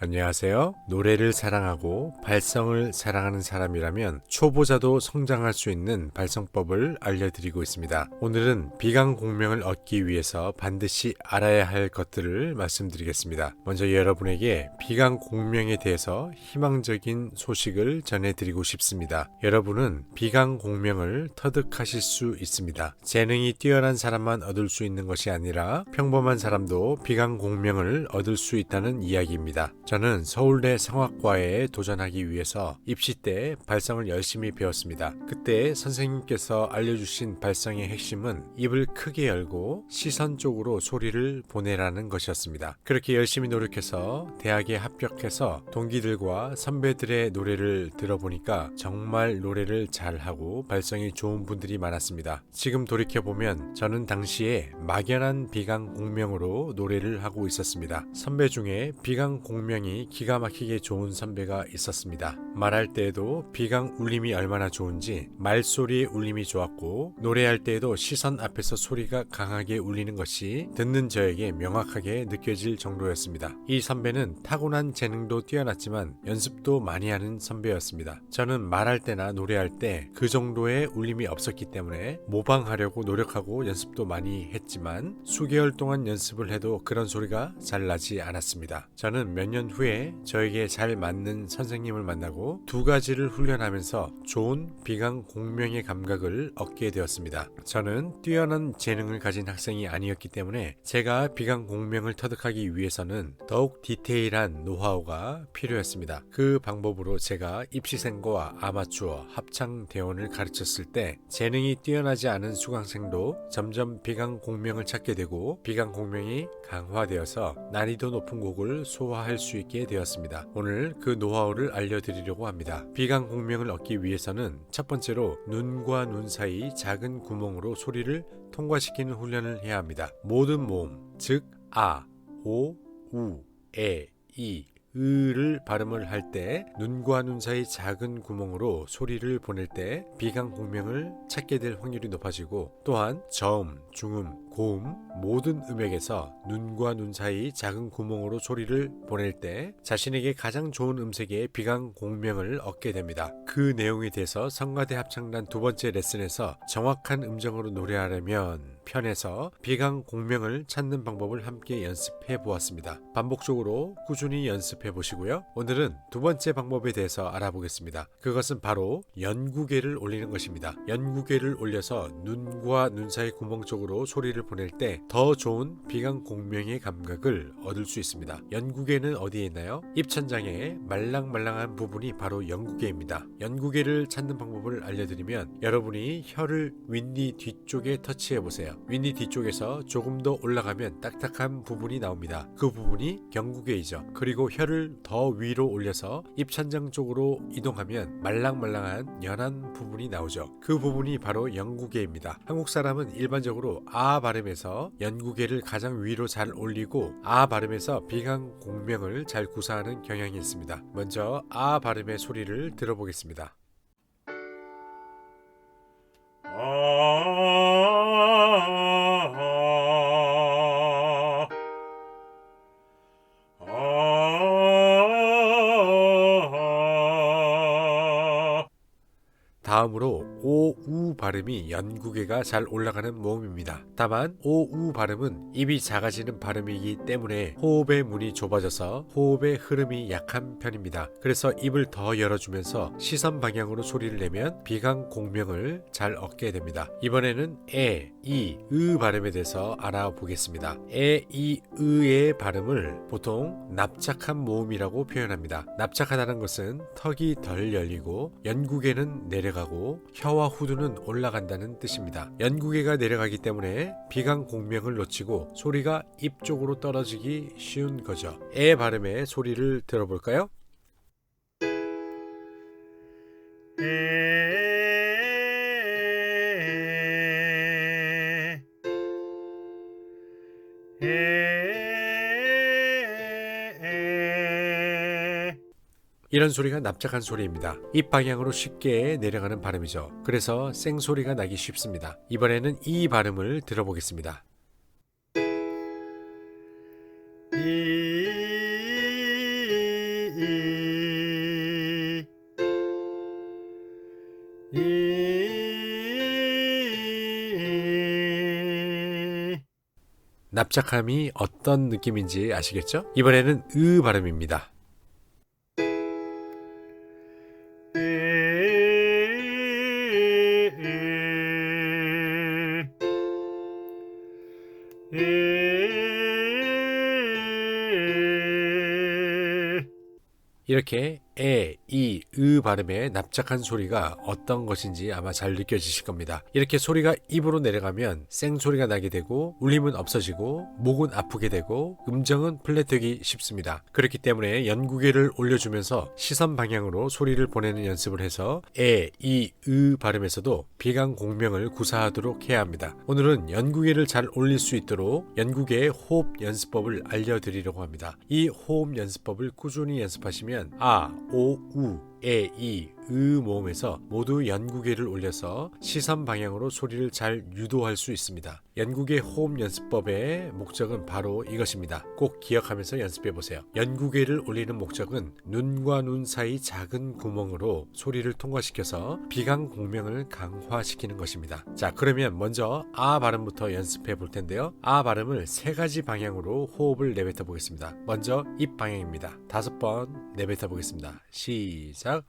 안녕하세요. 노래를 사랑하고 발성을 사랑하는 사람이라면 초보자도 성장할 수 있는 발성법을 알려드리고 있습니다. 오늘은 비강공명을 얻기 위해서 반드시 알아야 할 것들을 말씀드리겠습니다. 먼저 여러분에게 비강공명에 대해서 희망적인 소식을 전해드리고 싶습니다. 여러분은 비강공명을 터득하실 수 있습니다. 재능이 뛰어난 사람만 얻을 수 있는 것이 아니라 평범한 사람도 비강공명을 얻을 수 있다는 이야기입니다. 저는 서울대 성악과에 도전하기 위해서 입시 때 발성을 열심히 배웠습니다. 그때 선생님께서 알려주신 발성의 핵심은 입을 크게 열고 시선 쪽으로 소리를 보내라는 것이었습니다. 그렇게 열심히 노력해서 대학에 합격해서 동기들과 선배들의 노래를 들어보니까 정말 노래를 잘하고 발성이 좋은 분들이 많았습니다. 지금 돌이켜보면 저는 당시에 막연한 비강공명으로 노래를 하고 있었습니다. 선배 중에 비강공명이 기가 막히게 좋은 선배가 있었습니다. 말할 때에도 비강 울림이 얼마나 좋은지 말소리의 울림이 좋았고, 노래할 때에도 시선 앞에서 소리가 강하게 울리는 것이 듣는 저에게 명확하게 느껴질 정도였습니다. 이 선배는 타고난 재능도 뛰어났지만 연습도 많이 하는 선배였습니다. 저는 말할 때나 노래할 때 그 정도의 울림이 없었기 때문에 모방하려고 노력하고 연습도 많이 했지만 수개월 동안 연습을 해도 그런 소리가 잘 나지 않았습니다. 저는 몇 년 후에 저에게 잘 맞는 선생님을 만나고 두 가지를 훈련하면서 좋은 비강 공명의 감각을 얻게 되었습니다. 저는 뛰어난 재능을 가진 학생이 아니었기 때문에 제가 비강 공명을 터득하기 위해서는 더욱 디테일한 노하우가 필요했습니다. 그 방법으로 제가 입시생과 아마추어, 합창 대원을 가르쳤을 때 재능이 뛰어나지 않은 수강생도 점점 비강 공명을 찾게 되고 비강 공명이 강화되어서 난이도 높은 곡을 소화할 수 있게 되었습니다. 오늘 그 노하우를 알려드리려고 합니다. 비강 공명을 얻기 위해서는 첫 번째로 눈과 눈 사이 작은 구멍으로 소리를 통과시키는 훈련을 해야 합니다. 모든 모음, 즉 아, 오, 우, 에, 이, 으를 발음을 할 때 눈과 눈 사이 작은 구멍으로 소리를 보낼 때 비강 공명을 찾게 될 확률이 높아지고, 또한 저음, 중음, 고음 모든 음역에서 눈과 눈 사이 작은 구멍으로 소리를 보낼 때 자신에게 가장 좋은 음색의 비강 공명을 얻게 됩니다. 그 내용에 대해서 성가대 합창단 두 번째 레슨에서 정확한 음정으로 노래하려면 편에서 비강 공명을 찾는 방법을 함께 연습해 보았습니다. 반복적으로 꾸준히 연습해 보시고요. 오늘은 두 번째 방법에 대해서 알아보겠습니다. 그것은 바로 연구개를 올리는 것입니다. 연구개를 올려서 눈과 눈 사이 구멍 쪽으로 소리를 보낼 때 더 좋은 비강 공명의 감각을 얻을 수 있습니다. 연구개는 어디에 있나요? 입천장에 말랑말랑한 부분이 바로 연구개입니다. 연구개를 찾는 방법을 알려드리면 여러분이 혀를 윗니 뒤쪽에 터치해 보세요. 윗니 뒤쪽에서 조금 더 올라가면 딱딱한 부분이 나옵니다. 그 부분이 연구개이죠. 그리고 혀를 더 위로 올려서 입천장 쪽으로 이동하면 말랑말랑한 연한 부분이 나오죠. 그 부분이 바로 연구개입니다. 한국 사람은 일반적으로 아 발음에서 연구개를 가장 위로 잘 올리고 아 발음에서 비강 공명을 잘 구사하는 경향이 있습니다. 먼저 아 발음의 소리를 들어보겠습니다. 다음으로 오, 우 발음이 연구개가 잘 올라가는 모음입니다. 다만 오, 우 발음은 입이 작아지는 발음이기 때문에 호흡의 문이 좁아져서 호흡의 흐름이 약한 편입니다. 그래서 입을 더 열어주면서 시선 방향으로 소리를 내면 비강 공명을 잘 얻게 됩니다. 이번에는 에, 이, 으 발음에 대해서 알아보겠습니다. 에, 이, 으의 발음을 보통 납작한 모음이라고 표현합니다. 납작하다는 것은 턱이 덜 열리고 연구개는 내려가고 혀와 후두는 올라간다는 뜻입니다. 연구개가 내려가기 때문에 비강 공명을 놓치고 소리가 입 쪽으로 떨어지기 쉬운 거죠. 에 발음의 소리를 들어볼까요? 이런 소리가 납작한 소리입니다. 입 방향으로 쉽게 내려가는 발음이죠. 그래서 생소리가 나기 쉽습니다. 이번에는 이 발음을 들어보겠습니다. 납작함이 어떤 느낌인지 아시겠죠? 이번에는 으 발음입니다. 이렇게 에, 이, 으 발음의 납작한 소리가 어떤 것인지 아마 잘 느껴지실 겁니다. 이렇게 소리가 입으로 내려가면 쌩소리가 나게 되고 울림은 없어지고 목은 아프게 되고 음정은 플랫되기 쉽습니다. 그렇기 때문에 연구개를 올려주면서 시선 방향으로 소리를 보내는 연습을 해서 에, 이, 으 발음에서도 비강 공명을 구사하도록 해야 합니다. 오늘은 연구개를 잘 올릴 수 있도록 연구개의 호흡 연습법을 알려드리려고 합니다. 이 호흡 연습법을 꾸준히 연습하시면 아, 오, 우, 에, 이, 으 모음에서 모두 연구개를 올려서 시선 방향으로 소리를 잘 유도할 수 있습니다. 연구개 호흡 연습법의 목적은 바로 이것입니다. 꼭 기억하면서 연습해 보세요. 연구개를 올리는 목적은 눈과 눈 사이 작은 구멍으로 소리를 통과시켜서 비강 공명을 강화시키는 것입니다. 자, 그러면 먼저 아 발음부터 연습해 볼 텐데요. 아 발음을 세 가지 방향으로 호흡을 내뱉어 보겠습니다. 먼저 입 방향입니다. 5번 내뱉어 보겠습니다. 시작.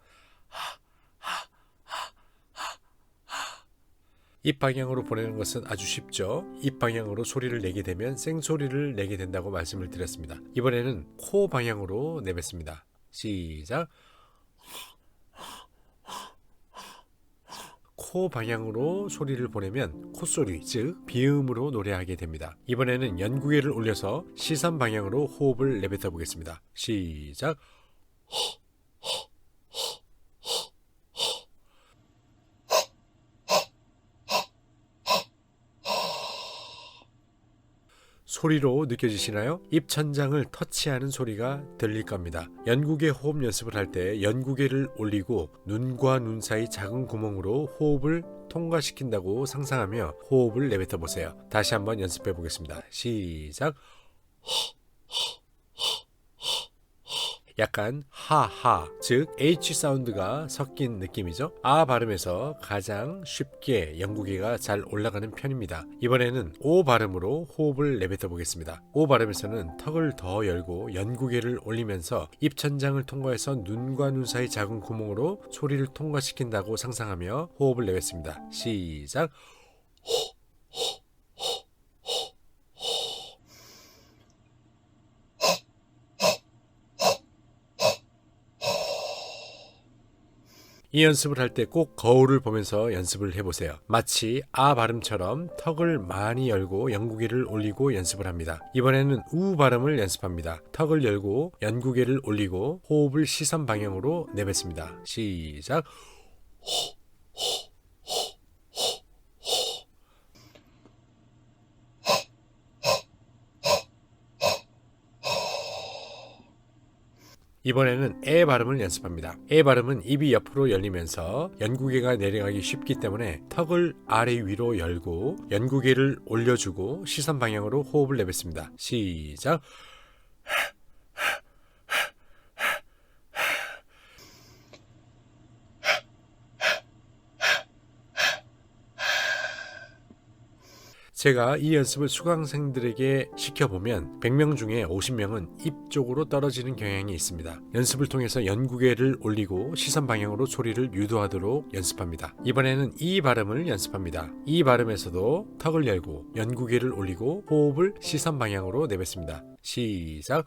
입 방향으로 보내는 것은 아주 쉽죠. 입 방향으로 소리를 내게 되면 생소리를 내게 된다고 말씀을 드렸습니다. 이번에는 코 방향으로 내뱉습니다. 시작. 코 방향으로 소리를 보내면 콧소리, 즉 비음으로 노래하게 됩니다. 이번에는 연구개를 올려서 시선 방향으로 호흡을 내뱉어 보겠습니다. 시작. 소리로 느껴지시나요? 입천장을 터치하는 소리가 들릴 겁니다. 연구개 호흡 연습을 할 때 연구개를 올리고 눈과 눈 사이 작은 구멍으로 호흡을 통과시킨다고 상상하며 호흡을 내뱉어 보세요. 다시 한번 연습해 보겠습니다. 시작. 약간 하하, 즉 H 사운드가 섞인 느낌이죠. 아 발음에서 가장 쉽게 연구개가 잘 올라가는 편입니다. 이번에는 오 발음으로 호흡을 내뱉어 보겠습니다. 오 발음에서는 턱을 더 열고 연구개를 올리면서 입천장을 통과해서 눈과 눈 사이 작은 구멍으로 소리를 통과시킨다고 상상하며 호흡을 내뱉습니다. 시작. 이 연습을 할 때 꼭 거울을 보면서 연습을 해보세요. 마치 아 발음처럼 턱을 많이 열고 연구개를 올리고 연습을 합니다. 이번에는 우 발음을 연습합니다. 턱을 열고 연구개를 올리고 호흡을 시선 방향으로 내뱉습니다. 시작. 이번에는 에 발음을 연습합니다. 에 발음은 입이 옆으로 열리면서 연구개가 내려가기 쉽기 때문에 턱을 아래 위로 열고 연구개를 올려주고 시선 방향으로 호흡을 내뱉습니다. 시작. 제가 이 연습을 수강생들에게 시켜보면 100명 중에 50명은 입 쪽으로 떨어지는 경향이 있습니다. 연습을 통해서 연구개를 올리고 시선 방향으로 소리를 유도하도록 연습합니다. 이번에는 이 발음을 연습합니다. 이 발음에서도 턱을 열고 연구개를 올리고 호흡을 시선 방향으로 내뱉습니다. 시작.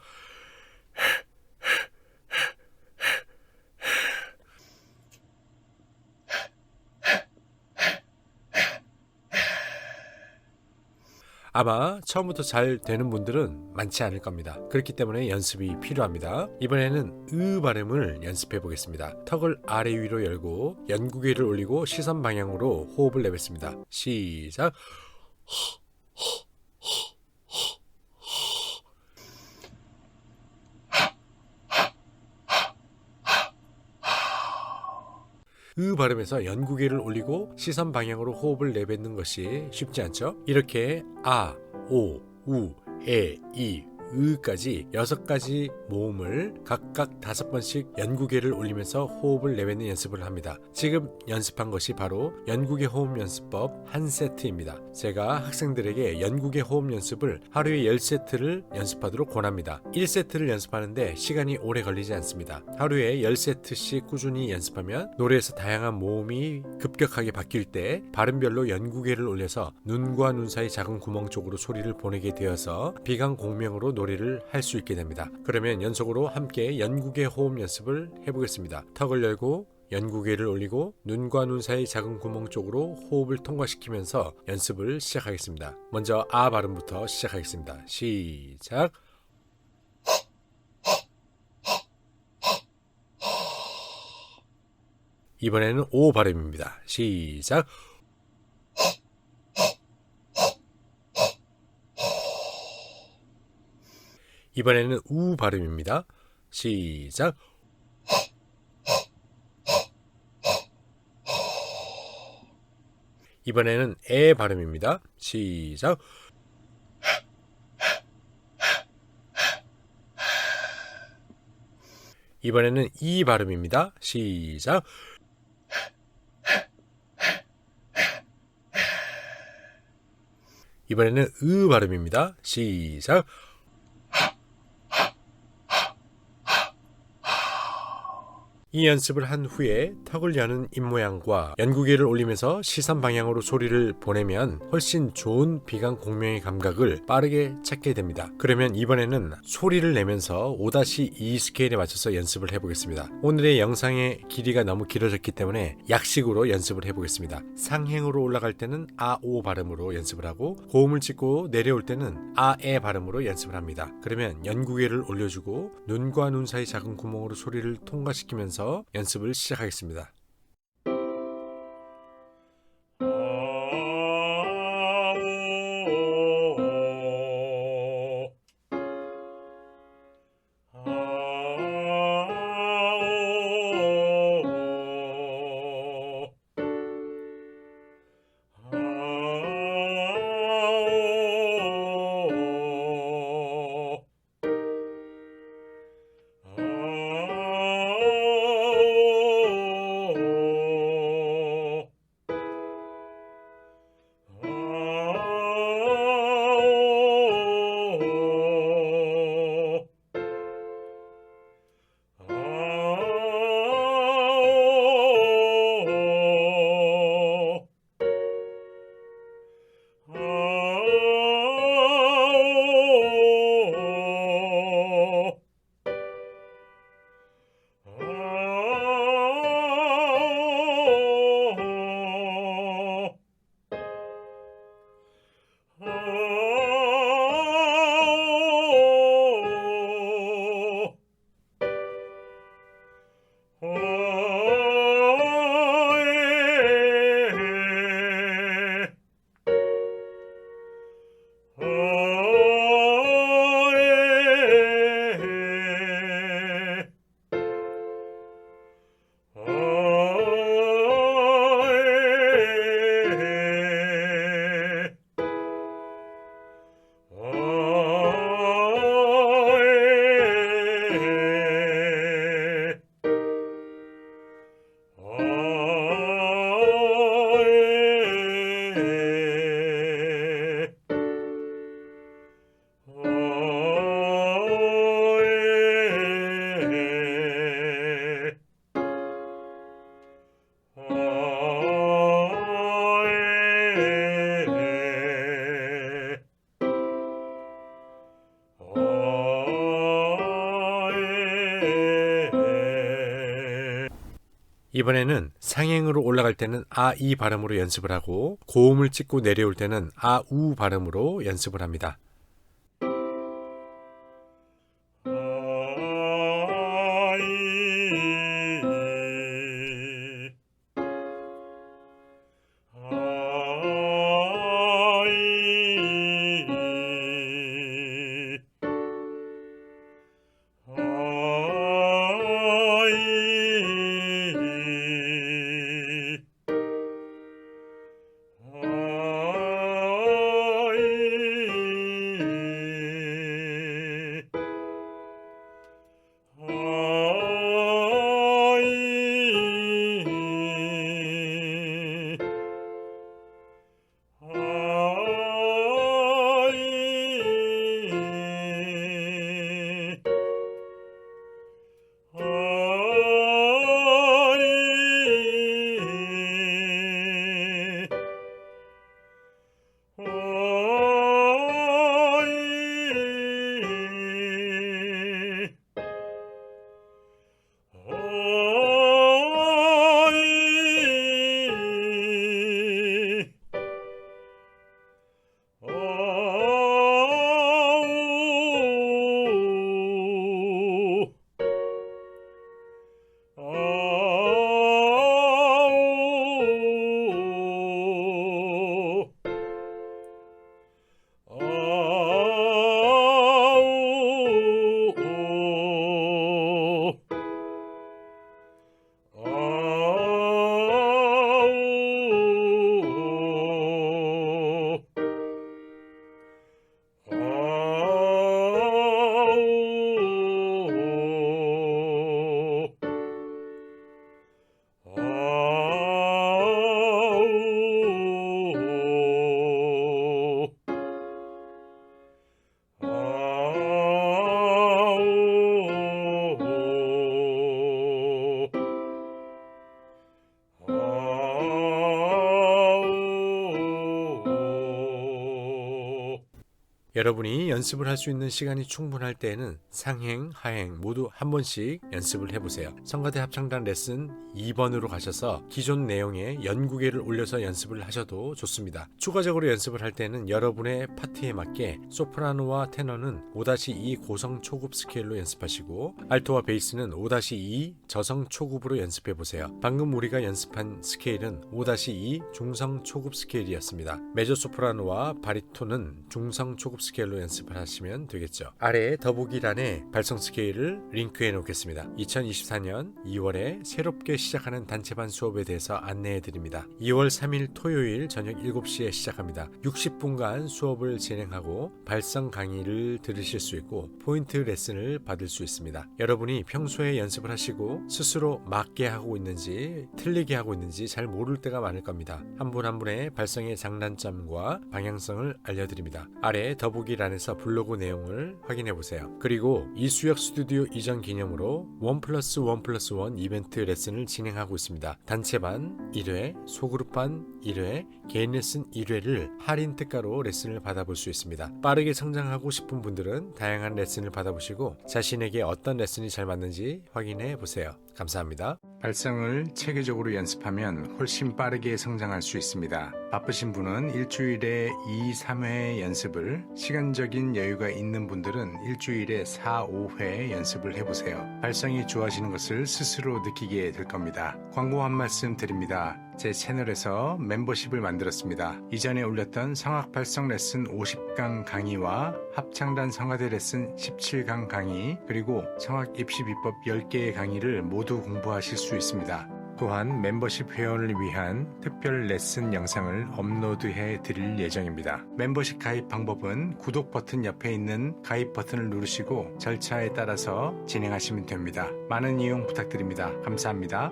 아마 처음부터 잘 되는 분들은 많지 않을 겁니다. 그렇기 때문에 연습이 필요합니다. 이번에는 으 발음을 연습해 보겠습니다. 턱을 아래 위로 열고 연구개를 올리고 시선 방향으로 호흡을 내뱉습니다. 시작. 으 발음에서 연구개를 올리고 시선 방향으로 호흡을 내뱉는 것이 쉽지 않죠? 이렇게 아, 오, 우, 에, 이, 으까지 6가지 모음을 각각 5번씩 연구개를 올리면서 호흡을 내뱉는 연습을 합니다. 지금 연습한 것이 바로 연구개 호흡 연습법 한 세트입니다. 제가 학생들에게 연구개 호흡 연습을 하루에 10세트를 연습하도록 권합니다. 1세트를 연습하는데 시간이 오래 걸리지 않습니다. 하루에 10세트씩 꾸준히 연습하면 노래에서 다양한 모음이 급격하게 바뀔 때 발음별로 연구개를 올려서 눈과 눈 사이 작은 구멍 쪽으로 소리를 보내게 되어서 비강공명으로 노래를 할 수 있게 됩니다. 그러면 연속으로 함께 연구개 호흡 연습을 해보겠습니다. 턱을 열고 연구개를 올리고 눈과 눈 사이 작은 구멍 쪽으로 호흡을 통과시키면서 연습을 시작하겠습니다. 먼저 아 발음부터 시작하겠습니다. 시작. 이번에는 오 발음입니다. 시작. 이번에는 우 발음입니다. 시작. 이번에는 에 발음입니다. 시작. 이번에는 이 발음입니다. 시작. 이번에는 으 발음입니다. 시작. 이 연습을 한 후에 턱을 여는 입모양과 연구개를 올리면서 시선 방향으로 소리를 보내면 훨씬 좋은 비강 공명의 감각을 빠르게 찾게 됩니다. 그러면 이번에는 소리를 내면서 5-2 스케일에 맞춰서 연습을 해보겠습니다. 오늘의 영상의 길이가 너무 길어졌기 때문에 약식으로 연습을 해보겠습니다. 상행으로 올라갈 때는 아오 발음으로 연습을 하고 고음을 찍고 내려올 때는 아에 발음으로 연습을 합니다. 그러면 연구개를 올려주고 눈과 눈 사이 작은 구멍으로 소리를 통과시키면서 연습을 시작하겠습니다. 이번에는 상행으로 올라갈 때는 아, 이 발음으로 연습을 하고 고음을 찍고 내려올 때는 아, 우 발음으로 연습을 합니다. 여러분이 연습을 할 수 있는 시간이 충분할 때에는 상행, 하행 모두 한 번씩 연습을 해보세요. 성가대 합창단 레슨 2번으로 가셔서 기존 내용에 연구계를 올려서 연습을 하셔도 좋습니다. 추가적으로 연습을 할 때는 여러분의 파트에 맞게 소프라노와 테너는 5-2 고성 초급 스케일로 연습하시고 알토와 베이스는 5-2 저성 초급으로 연습해 보세요. 방금 우리가 연습한 스케일은 5-2 중성 초급 스케일이었습니다. 메조소프라노와 바리톤은 중성 초급 스케일로 연습을 하시면 되겠죠. 아래 더보기란에 발성 스케일을 링크해 놓겠습니다. 2024년 2월에 새롭게 시작하는 단체반 수업에 대해서 안내해 드립니다. 2월 3일 토요일 저녁 7시에 시작합니다. 60분간 수업을 진행하고 발성 강의를 들으실 수 있고 포인트 레슨을 받을 수 있습니다. 여러분이 평소에 연습을 하시고 스스로 맞게 하고 있는지 틀리게 하고 있는지 잘 모를 때가 많을 겁니다. 한 분 한 분의 발성의 장단점과 방향성을 알려드립니다. 아래 더보기란에서 블로그 내용을 확인해 보세요. 그리고 이수혁 스튜디오 이전 기념으로 1+1+1 이벤트 레슨을 진행하고 있습니다. 단체반 1회, 소그룹반 1회, 개인 레슨 1회를 할인 특가로 레슨을 받아볼 수 있습니다. 빠르게 성장하고 싶은 분들은 다양한 레슨을 받아보시고 자신에게 어떤 레슨이 잘 맞는지 확인해 보세요. 감사합니다. 발성을 체계적으로 연습하면 훨씬 빠르게 성장할 수 있습니다. 바쁘신 분은 일주일에 2-3회 연습을, 시간적인 여유가 있는 분들은 일주일에 4-5회 연습을 해보세요. 발성이 좋아지는 것을 스스로 느끼게 될 겁니다. 광고 한 말씀 드립니다. 제 채널에서 멤버십을 만들었습니다. 이전에 올렸던 성악 발성 레슨 50강 강의와 합창단 성가대 레슨 17강 강의, 그리고 성악 입시 비법 10개의 강의를 모두 공부하실 수 있습니다. 또한 멤버십 회원을 위한 특별 레슨 영상을 업로드해 드릴 예정입니다. 멤버십 가입 방법은 구독 버튼 옆에 있는 가입 버튼을 누르시고 절차에 따라서 진행하시면 됩니다. 많은 이용 부탁드립니다. 감사합니다.